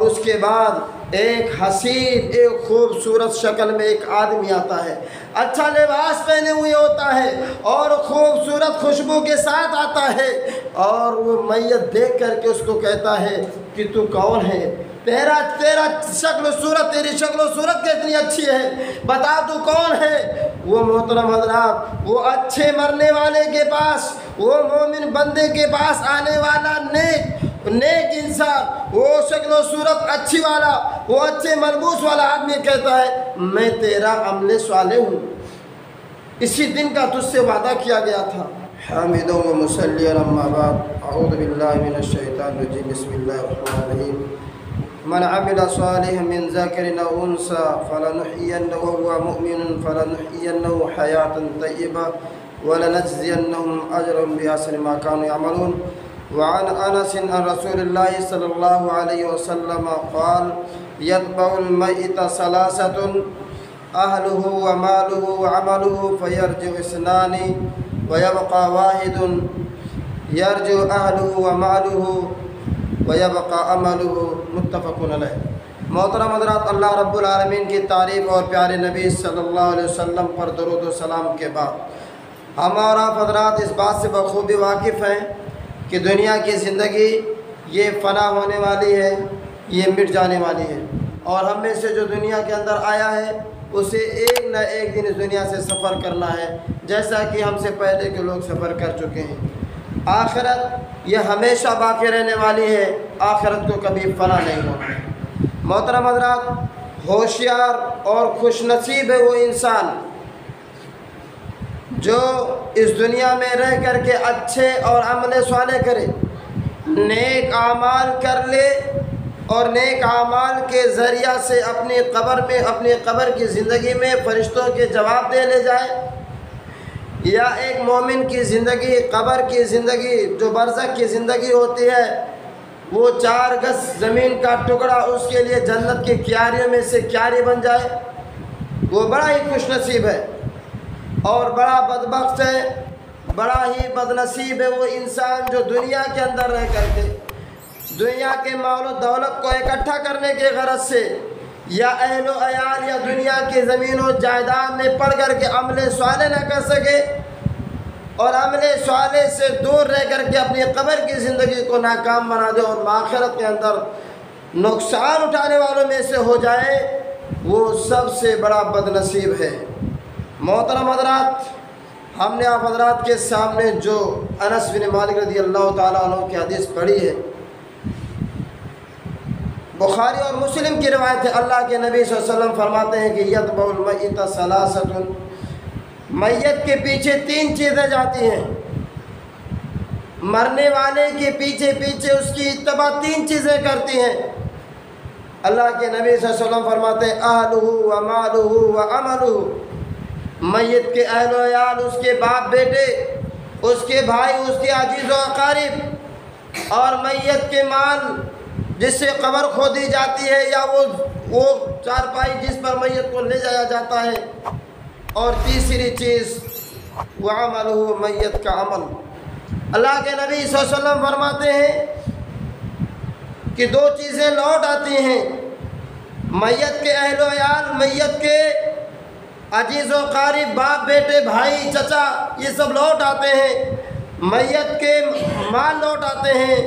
उसके बाद एक हसीन, एक खूबसूरत शक्ल में एक आदमी आता है, अच्छा लिबास पहने हुए होता है और खूबसूरत खुशबू के साथ आता है, और वो मैयत देख करके उसको कहता है कि तू कौन है, तेरा तेरा शक्ल सूरत, तेरी शक्ल सूरत कितनी अच्छी है, बता तू कौन है। वो मोहतरम हज़रात, वो अच्छे मरने वाले के पास, वो मोमिन बंदे के पास आने वाला नेक इंसान, वो शक्ल सूरत अच्छी वाला, वो अच्छे मलबूस वाला आदमी कहता है मैं तेरा अमले स्वाले हूँ, इसी दिन का तुझसे वादा किया गया था। हामिदों व मुसल्ली अम्मा बाद, अऊज़ु बिल्लाहि मिनश शैतानिर रजीम, बिस्मिल्लाहिर रहमानिर रहीम। मन अमिल सालिहन मिन ज़करिन औ उन्सा फलनुहयिन्नहु वहुव मुमिनुन फलनुहयिन्नहु हयातन तय्यबा वलनजज़ियन्नहुम अजरहुम बिअहसनि मा कानू यअमलून। वअन अनस अन रसूलिल्लाहि सल्लल्लाहु अलैहि वसल्लम क़ाल यतबउल मय्यित सलासतुन अहलुहु व मालुहु व अमलुहु फयरजिउ इस्नानि व यबक़ा वाहिदुन यरजिउ अहलुहु व मालुहु व यबक़ा अमलुहु, मुत्तफ़क़ुन अलैह। मोहतरम हज़रात, अल्लाह रब्बुल आलमीन की तारीफ़ और प्यारे नबी सल्लल्लाहु अलैहि वसल्लम पर दुरूद व सलाम के बाद हम और आप हज़रात इस बात से बखूबी वाकिफ़ हैं कि दुनिया की ज़िंदगी ये फ़ना होने वाली है, ये मिट जाने वाली है, और हम में से जो दुनिया के अंदर आया है उसे एक न एक दिन इस दुनिया से सफ़र करना है, जैसा कि हमसे पहले के लोग सफ़र कर चुके हैं। आखिरत ये हमेशा बाकी रहने वाली है, आखिरत को कभी फ़ना नहीं होना। मोहतरम हज़रात, होशियार और खुशनसीब है वो इंसान जो इस दुनिया में रह कर के अच्छे और अमले स्वाले करे, नेक आमाल कर ले और नेक आमाल के ज़रिया से अपनी कब्र की ज़िंदगी में फ़रिश्तों के जवाब दे ले जाए, या एक मोमिन की ज़िंदगी, कब्र की ज़िंदगी जो बरज़ख की ज़िंदगी होती है, वो 4 गज़ ज़मीन का टुकड़ा उसके लिए जन्नत की क्यारियों में से क्यारी बन जाए, वो बड़ा ही खुशनसीब है। और बड़ा बदबख्त है, बड़ा ही बदनसीब है वो इंसान जो दुनिया के अंदर रह करके दुनिया के माल और दौलत को इकट्ठा करने के गरज से या अहलो अयाल या दुनिया की ज़मीन और जायदाद में पढ़ कर के अमले स्वाले न कर सके और अमले स्वाले से दूर रह कर के अपनी कब्र की ज़िंदगी को नाकाम बना दे और आखिरत के अंदर नुकसान उठाने वालों में से हो जाए, वो सबसे बड़ा बदनसीब है। मोहतरम हज़रात, हमने आप हज़रात के सामने जो अनस बिन मालिक रज़ी अल्लाह ताला अन्हु की हदीस पढ़ी है, बुखारी और मुस्लिम की रिवायत है। अल्लाह के नबी सल्लल्लाहु अलैहि वसल्लम फरमाते हैं कि यतबउल मय्यित सलासतुन, मैयत के पीछे 3 चीज़ें जाती हैं, मरने वाले के पीछे पीछे उसकी इत्तबा 3 चीज़ें करती हैं। अल्लाह के नबी सल्लल्लाहु अलैहि वसल्लम फरमाते हैं अहलुहु व मालुहु व अमलुहु, मैयत के अहलो अयाल, उसके बाप बेटे, उसके भाई, उसके अजीज़ व अकारिब, और मैयत के माल जिससे कब्र खोदी जाती है या वो चारपाई जिस पर मैयत को ले जाया जाता है, और तीसरी चीज़ वह अमल हो, मैयत का अमल। अल्लाह के नबी सल्लल्लाहु अलैहि वसल्लम फरमाते हैं कि 2 चीज़ें लौट आती हैं, मैयत के अहलो अयाल, मैयत के अजीज़ व क़रीब, बाप बेटे भाई चचा, ये सब लौट आते हैं, मैयत के माल लौट आते हैं,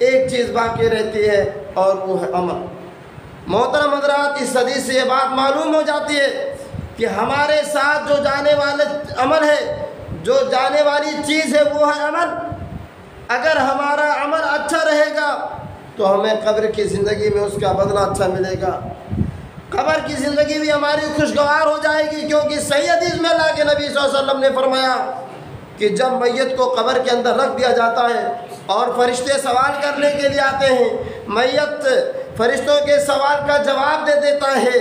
एक चीज़ बाकी रहती है और वो है अमल। मोहतरम हज़रात, इस हदीस से ये बात मालूम हो जाती है कि हमारे साथ जो जाने वाले अमल है, जो जाने वाली चीज़ है वो है अमल। अगर हमारा अमल अच्छा रहेगा तो हमें कब्र की ज़िंदगी में उसका बदला अच्छा मिलेगा, कब्र की ज़िंदगी भी हमारी खुशगवार हो जाएगी, क्योंकि सही हदीस में अल्लाह के नबी सल्लल्लाहु अलैहि वसल्लम ने फरमाया कि जब मैयत को कब्र के अंदर रख दिया जाता है और फरिश्ते सवाल करने के लिए आते हैं, मैयत फरिश्तों के सवाल का जवाब दे देता है,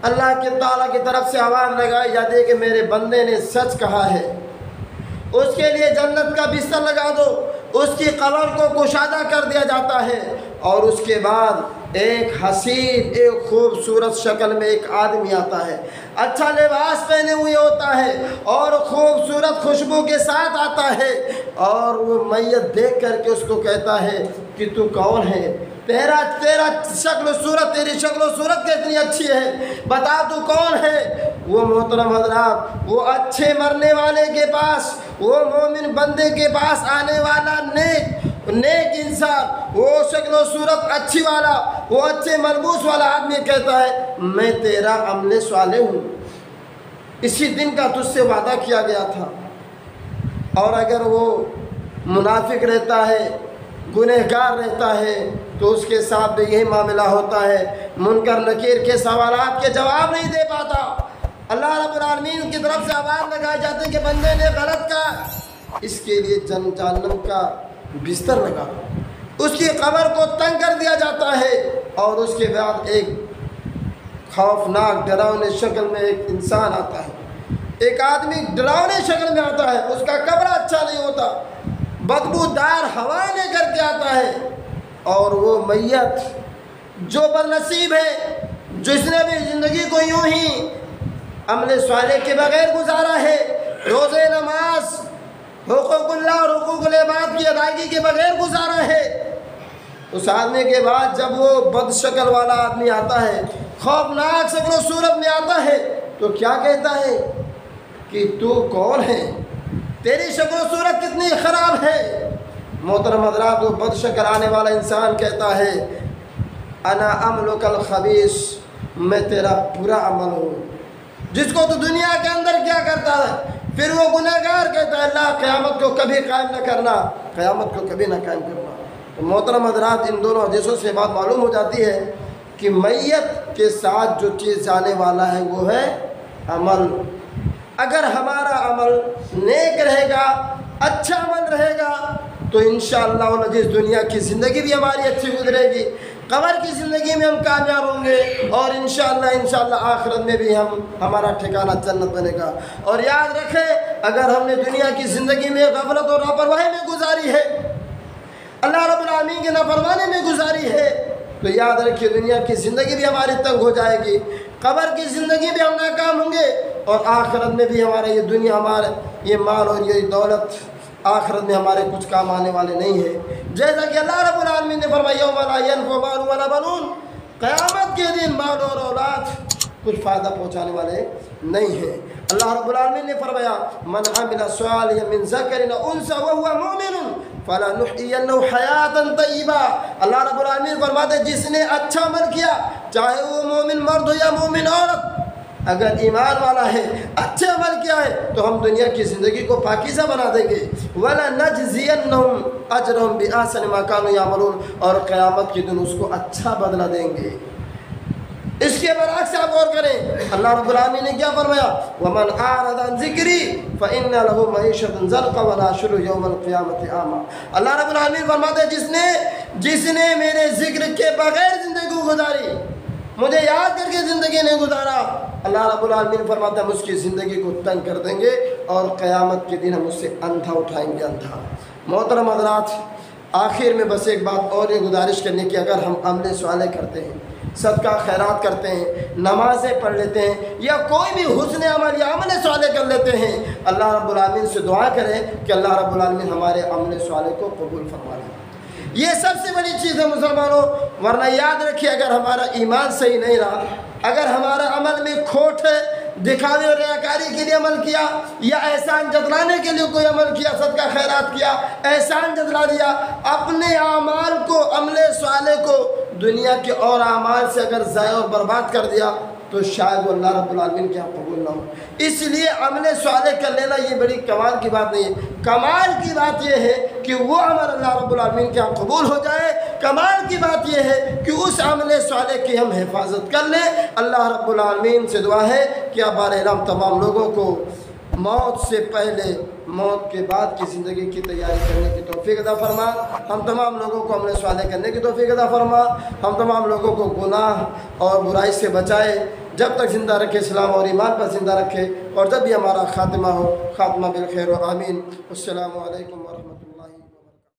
अल्लाह के ताला की तरफ से आवाज़ लगाई जाती है कि मेरे बंदे ने सच कहा है, उसके लिए जन्नत का बिस्तर लगा दो, उसकी कब्र को कुशादा कर दिया जाता है, और उसके बाद एक हसीन, एक खूबसूरत शक्ल में एक आदमी आता है, अच्छा लिबास पहने हुए होता है और खूबसूरत खुशबू के साथ आता है, और वो मैयत देख करके उसको कहता है कि तू कौन है, तेरा तेरा शक्ल सूरत, तेरी शक्ल सूरत कितनी अच्छी है, बता तू कौन है। वो मोहतरम हज़रात, वो अच्छे मरने वाले के पास, वो मोमिन बंदे के पास आने वाला नेक इंसान, वो शक्ल सूरत अच्छी वाला, वो अच्छे मलबूस वाला आदमी कहता है मैं तेरा अमले स्वाले हूँ, इसी दिन का तुझसे वादा किया गया था। और अगर वो मुनाफिक रहता है, गुनहगार रहता है, तो उसके साथ भी यही मामला होता है, मुनकर नकीर के सवालात के जवाब नहीं दे पाता। अल्लाह रब्बुल आलमीन की तरफ से आवाज़ लगाए जाते हैं कि बंदे ने गलत कहा, इसके लिए जहन्नम का बिस्तर लगा, उसकी कब्र को तंग कर दिया जाता है। और उसके बाद एक खौफनाक डरावने शक्ल में एक इंसान आता है, एक आदमी डरावने शक्ल में आता है, उसका कब्र अच्छा नहीं होता, बदबूदार हवा लेकर के आता है। और वो मैयत जो बदनसीब है, जिसने भी ज़िंदगी को यूं ही अमले स्वाले के बगैर गुजारा है, रोज़े नमाज हुकूकुल्लाह और हुकूकुल इबाद की अदायगी के बगैर गुजारा है, उस आदमी के बाद जब वो बदशक्ल वाला आदमी आता है, खौफनाक शक्ल सूरत में आता है, तो क्या कहता है कि तू कौन है, तेरी शक्ल सूरत कितनी ख़राब है। मोहतरम हज़रात, वो बदशक्ल आने वाला इंसान कहता है अना अमलुकल खबीस, मैं तेरा बुरा अमल हूँ, जिसको तू दुनिया के अंदर क्या करता है। फिर वो गुनहगार कहता है अल्लाह क़यामत को कभी कायम न करना, क़यामत को कभी ना कायम करना। तो मोहतरम हज़रात, इन दोनों हदीसों से बात मालूम हो जाती है कि मैयत के साथ जो चीज़ आने वाला है वो है अमल। अगर हमारा अमल नेक रहेगा, अच्छा अमल रहेगा, तो इंशाअल्लाह अज़ीज़ दुनिया की ज़िंदगी भी हमारी अच्छी गुजरेगी, कब्र की ज़िंदगी में हम कामयाब होंगे, और इंशाअल्लाह आखिरत में भी हमारा ठिकाना जन्नत बनेगा। और याद रखें, अगर हमने दुनिया की ज़िंदगी में गफलत और लापरवाही में गुजारी है, अल्लाह रब्बुल आलमीन के नाफरमानी में गुजारी है, तो याद रखिए दुनिया की ज़िंदगी भी हमारी तंग हो जाएगी, कब्र की ज़िंदगी भी हम नाकाम होंगे, और आखिरत में भी हमारा ये दुनिया, हमारे ये माल और ये दौलत आखिरत में हमारे कुछ काम आने वाले नहीं है। जैसा कि अल्लाह रब्बुल आलमीन ने फरमाया यौम ला यनफ़उ मालुन वला बनून, क़यामत के दिन माल और औलाद कुछ फ़ायदा पहुँचाने वाले नहीं हैं। अल्लाह रब्बुल आलमीन ने फरमाया मन अमिला सालिहन मिन ज़करिन औ उन्सा व हुवा मुमिनुन फलनुहयिन्नहु हयातन तय्यिबा। अल्लाह रब्बुल आलमीन फरमाते जिसने अच्छा अमल किया, चाहे वो मोमिन मर्द हो या मोमिन औरत, अगर ईमान वाला है, अच्छे अमल किया है, तो हम दुनिया की ज़िंदगी को पाकीज़ा बना देंगे। वला नजज़ियन्नहुम अजरहुम बिअहसनि मा कानू यअमलून, और क़यामत के दिन उसको अच्छा बदला देंगे। इसके बरअक्स आप गौर करें, अल्लाह रब्बुल आलमीन ने क्या फरमाया वमन आरदा अन ज़िक्री फ़इन्ना लहू मईशतन ज़न्क़ा व नहशुरहु यौमल क़ियामति आमा। अल्लाह रब्बुल आलमीन फरमाते हैं जिसने मेरे ज़िक्र के बगैर ज़िंदगी गुजारी, मुझे याद करके ज़िंदगी नहीं गुजारा, अल्लाह रब्बुल आलमीन फरमाता है हम उसकी ज़िंदगी को तंग कर देंगे, और क़यामत के दिन हम उससे अंधा उठाएंगे, अंधा। मोहतरम हज़रात, आखिर में बस एक बात और ये गुजारिश करने की, अगर हम अमल स्वाले करते हैं, सदका खैरात करते हैं, नमाज़ें पढ़ लेते हैं, या कोई भी हुस्न अमल या अमल स्वाले कर लेते हैं, अल्लाह रब्बुल आलमीन से दुआ करें कि अल्लाह रब्बुल आलमीन हमारे अमल स्वाले को कबूल फरमा लें। ये सबसे बड़ी चीज़ है मुसलमानों। वरना याद रखिए, अगर हमारा ईमान सही नहीं रहा, अगर हमारा अमल में खोट है, दिखावे और रियाकारी के लिए अमल किया, या एहसान जतलाने के लिए कोई अमल किया, सदका खैरात किया, एहसान जतला दिया, अपने आमाल को, अमले स्वाले को दुनिया के और आमाल से अगर ज़ाया और बर्बाद कर दिया, तो शायद वो अल्लाह रब्बुल आलमीन के यहाँ कबूल ना हो। इसलिए अमल स्वाले कर लेना ये बड़ी कमाल की बात नहीं है। कमाल की बात ये है कि वो अमल अल्लाह रब्बुल आलमीन के यहाँ कबूल हो जाए। कमाल की बात ये है कि उस अमल स्वाले की हम हिफाजत कर लें। अल्लाह रब्बुल आलमीन से दुआ है कि आप बारहम तमाम लोगों को मौत से पहले, मौत के बाद की ज़िंदगी की तैयारी करने की तौफीक अता फरमा। हम तमाम लोगों को अमल स्वाले करने की तौफीक अता फरमा। हम तमाम लोगों को गुनाह और बुराई से बचाए, जब तक ज़िंदा रखे, इस्लाम और ईमान पर ज़िंदा रखे, और जब भी हमारा खात्मा हो, खात्मा बिल खैर। आमीन। अस्सलामु अलैकुम व रहमतुल्लाह।